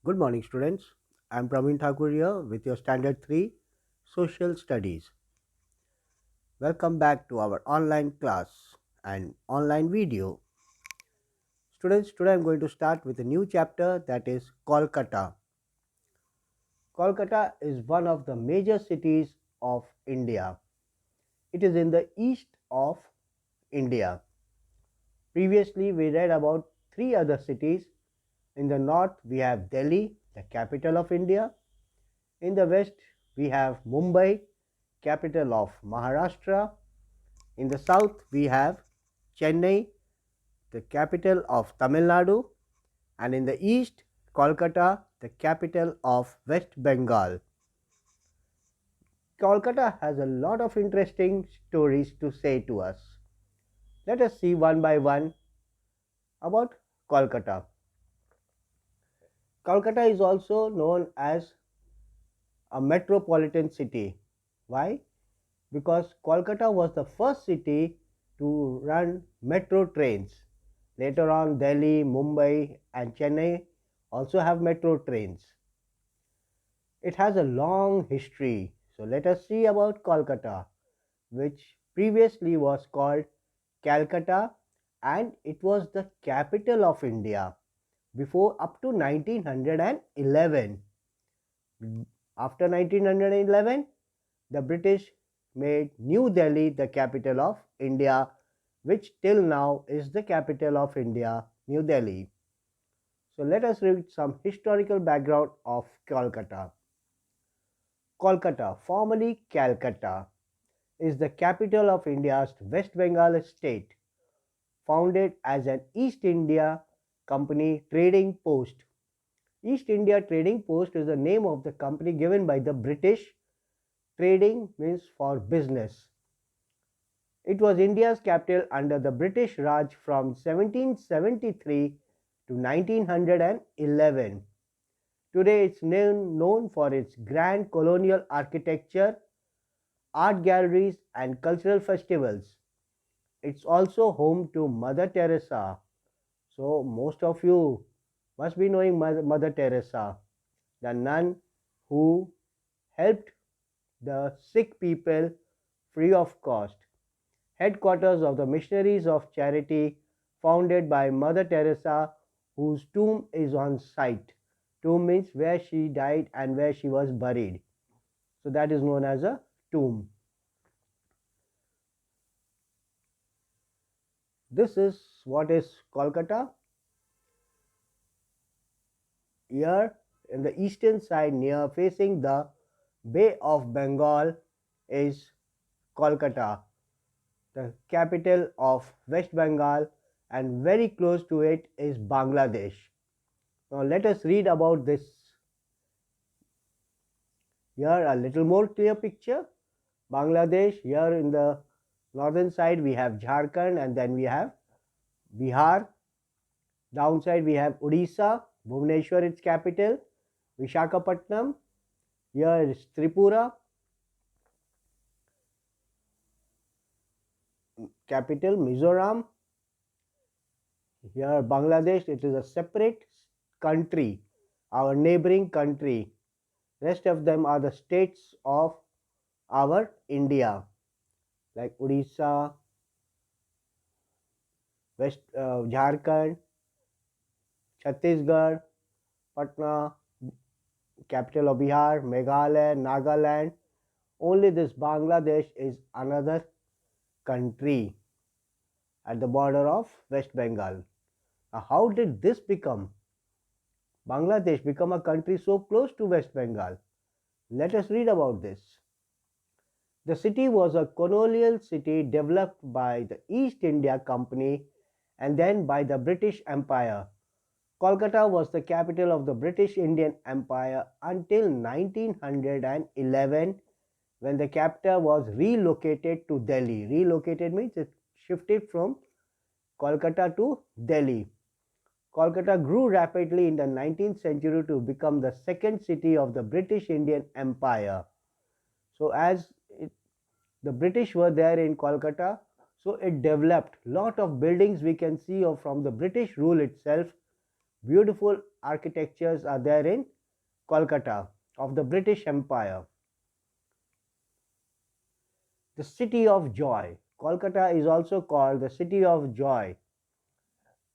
Good morning, students. I am Praveen Thakur here with your Standard 3 Social Studies. Welcome back to our online class and online video. Students, today I am going to start with a new chapter, that is Kolkata. Kolkata is one of the major cities of India. It is in the east of India. Previously, we read about three other cities. In the north, we have Delhi, the capital of India. In the west, we have Mumbai, capital of Maharashtra. In the south, we have Chennai, the capital of Tamil Nadu. And in the east, Kolkata, the capital of West Bengal. Kolkata has a lot of interesting stories to say to us. Let us see one by one about Kolkata. Kolkata is also known as a metropolitan city. Why? Because Kolkata was the first city to run metro trains. Later on, Delhi, Mumbai, and Chennai also have metro trains. It has a long history. So let us see about Kolkata, which previously was called Calcutta, and it was the capital of India before up to 1911. After 1911, the British made New Delhi the capital of India, which till now is the capital of India, New Delhi. So let us read some historical background of Kolkata. Kolkata, formerly Calcutta, is the capital of India's West Bengal state, founded as an East India Company trading post. East India Trading Post is the name of the company given by the British. Trading means for business. It was India's capital under the British Raj from 1773 to 1911. Today it's known for its grand colonial architecture, art galleries, and cultural festivals. It's also home to Mother Teresa. So, most of you must be knowing Mother Teresa, the nun who helped the sick people free of cost. Headquarters of the Missionaries of Charity, founded by Mother Teresa, whose tomb is on site. Tomb means where she died and where she was buried. So that is known as a tomb. This is what is Kolkata. Here in the eastern side, near facing the Bay of Bengal, is Kolkata, the capital of West Bengal, and very close to it is Bangladesh. Now let us read about this. Here a little more clear picture. Bangladesh, here in the northern side we have Jharkhand, and then we have Bihar. Downside we have Odisha, Bhubaneswar its capital, Vishakhapatnam, here is Tripura, capital Mizoram. Here Bangladesh, it is a separate country, our neighboring country. Rest of them are the states of our India, like Odisha, West Jharkhand, Chhattisgarh, Patna, capital of Bihar, Meghalaya, Nagaland. Only this Bangladesh is another country at the border of West Bengal. Now, how did this become? Bangladesh become a country so close to West Bengal? Let us read about this. The city was a colonial city developed by the East India Company and then by the British Empire. Kolkata was the capital of the British Indian Empire until 1911, when the capital was relocated to Delhi. Relocated means it shifted from Kolkata to Delhi. Kolkata grew rapidly in the 19th century to become the second city of the British Indian Empire. So, as the British were there in Kolkata, so it developed lot of buildings we can see from the British rule itself. Beautiful architectures are there in Kolkata of the British Empire. The City of Joy. Kolkata is also called the City of Joy.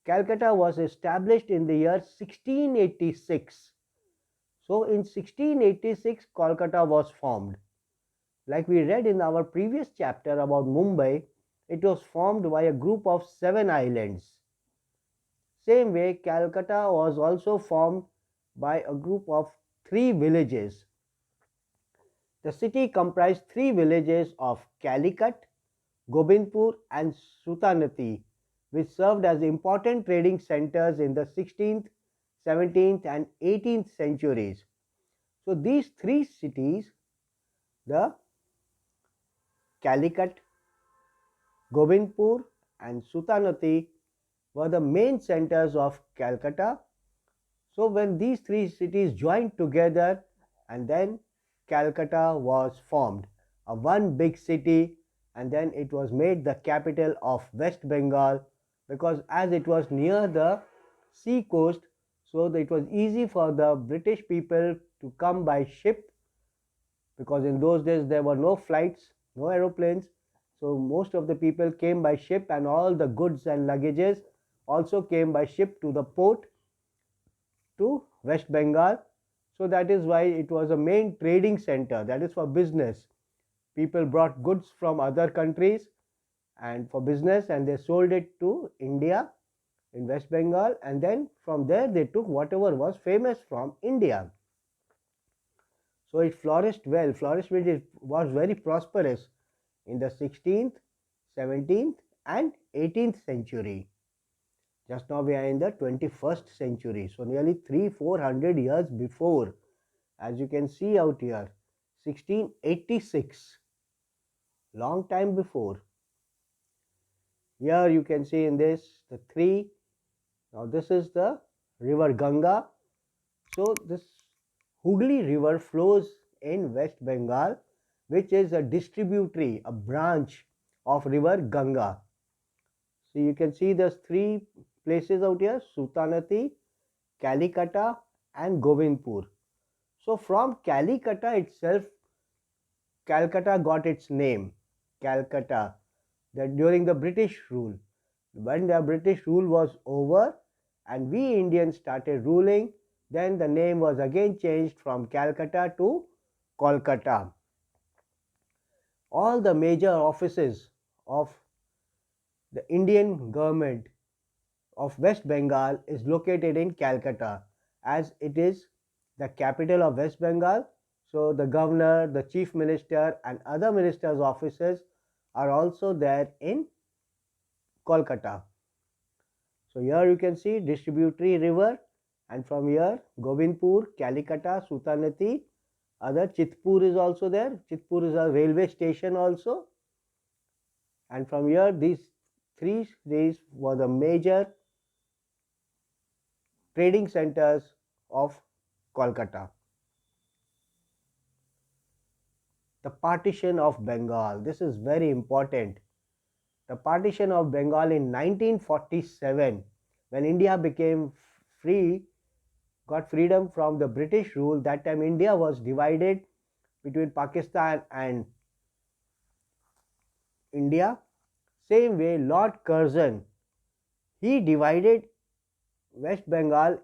Calcutta was established in the year 1686. So in 1686, Kolkata was formed. Like we read in our previous chapter about Mumbai, it was formed by a group of 7 islands. Same way, Calcutta was also formed by a group of 3 villages. The city comprised 3 villages of Calicut, Gobindpur, and Sultanati, which served as important trading centers in the 16th, 17th, and 18th centuries. So these 3 cities, the Calicut, Gobindpur, and Sultanati, were the main centers of Calcutta. So when these 3 cities joined together, and then Calcutta was formed, a one big city, and then it was made the capital of West Bengal, because as it was near the sea coast, so it was easy for the British people to come by ship, because in those days there were no flights, no aeroplanes. So most of the people came by ship, and all the goods and luggages also came by ship to the port to West Bengal. So that is why it was a main trading center, that is for business. People brought goods from other countries and for business, and they sold it to India in West Bengal, and then from there they took whatever was famous from India. So it flourished well, it was very prosperous in the 16th, 17th, and 18th century. Just now we are in the 21st century, so nearly 300-400 years before, as you can see out here, 1686, long time before. Here you can see in this the three. Now this is the river Ganga. So this Hooghly river flows in West Bengal, which is a distributary, a branch of river Ganga. So you can see there's 3 places out here: Sultanati, Kalikata, and Govindpur. So from Kalikata itself, Calcutta got its name, Calcutta, that during the British rule. When the British rule was over and we Indians started ruling, then the name was again changed from Calcutta to Kolkata. All the major offices of the Indian government of West Bengal is located in Calcutta, as it is the capital of West Bengal. So the governor, the chief minister, and other ministers' offices are also there in Kolkata. So here you can see distributary river, and from here Govindpur, Kalikata, Sultanati, other Chitpur is also there. Chitpur is a railway station also, and from here these were the major trading centers of Kolkata. The partition of Bengal. This is very important. The partition of Bengal in 1947, when India became free, got freedom from the British rule. That time India was divided between Pakistan and India. Same way, Lord Curzon, he divided West Bengal.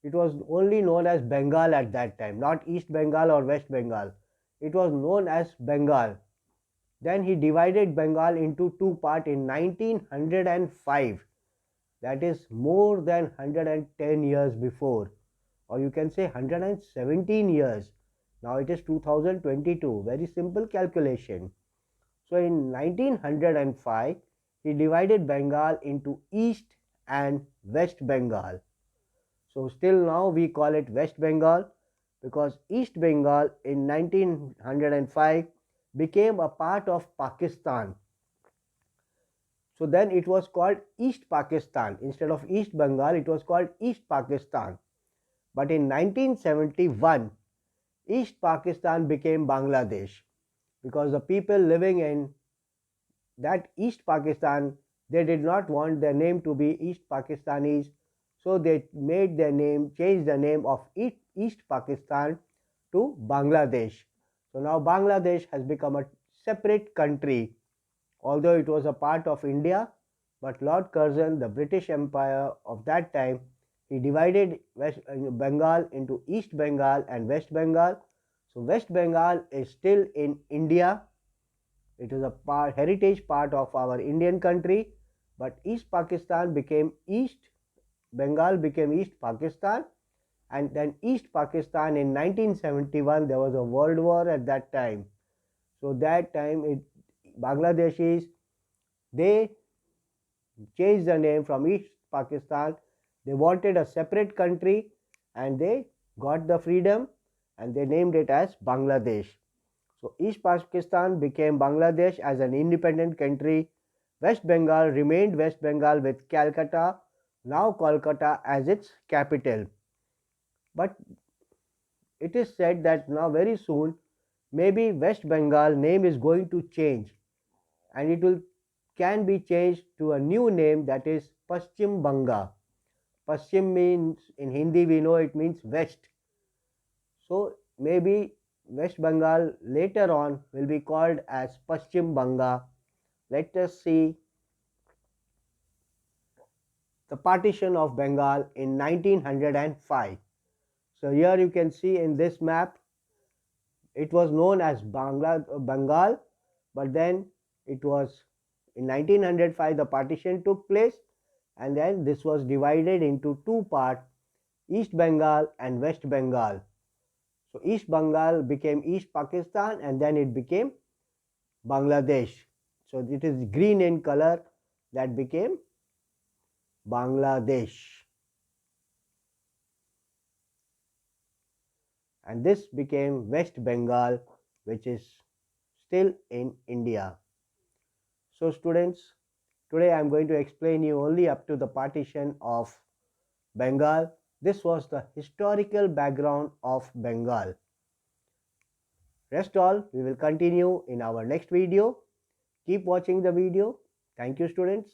It was only known as Bengal at that time, not East Bengal or West Bengal. It was known as Bengal. Then he divided Bengal into 2 parts in 1905. That is more than 110 years before, or you can say 117 years. Now it is 2022. Very simple calculation. So in 1905, he divided Bengal into East and West Bengal. So still now we call it West Bengal, because East Bengal in 1905 became a part of Pakistan. So then it was called East Pakistan. Instead of East Bengal, it was called East Pakistan. But in 1971, East Pakistan became Bangladesh, because the people living in that East Pakistan, they did not want their name to be East Pakistanis. So they made their name, changed the name of East Pakistan to Bangladesh. So now Bangladesh has become a separate country, although it was a part of India. But Lord Curzon, the British Empire of that time, he divided Bengal into East Bengal and West Bengal. So West Bengal is still in India. It is a heritage part of our Indian country. But East Pakistan became East Bengal became East Pakistan, and then East Pakistan in 1971 there was a world war at that time. So that time Bangladeshis, they changed the name from East Pakistan. They wanted a separate country and they got the freedom and they named it as Bangladesh. So East Pakistan became Bangladesh as an independent country. West Bengal remained West Bengal with Calcutta, now Kolkata, as its capital. But it is said that now very soon maybe West Bengal name is going to change and it will can be changed to a new name, that is Paschim Banga. Paschim means, in Hindi we know it means west. So maybe West Bengal later on will be called as Paschim Banga. Let us see the partition of Bengal in 1905. So here you can see in this map, it was known as Bengal, but then it was in 1905 the partition took place, and then this was divided into two parts, East Bengal and West Bengal. So East Bengal became East Pakistan and then it became Bangladesh. So it is green in color, that became Bangladesh. And this became West Bengal, which is still in India. So students, today I am going to explain you only up to the partition of Bengal. This was the historical background of Bengal. Rest all, we will continue in our next video. Keep watching the video. Thank you students.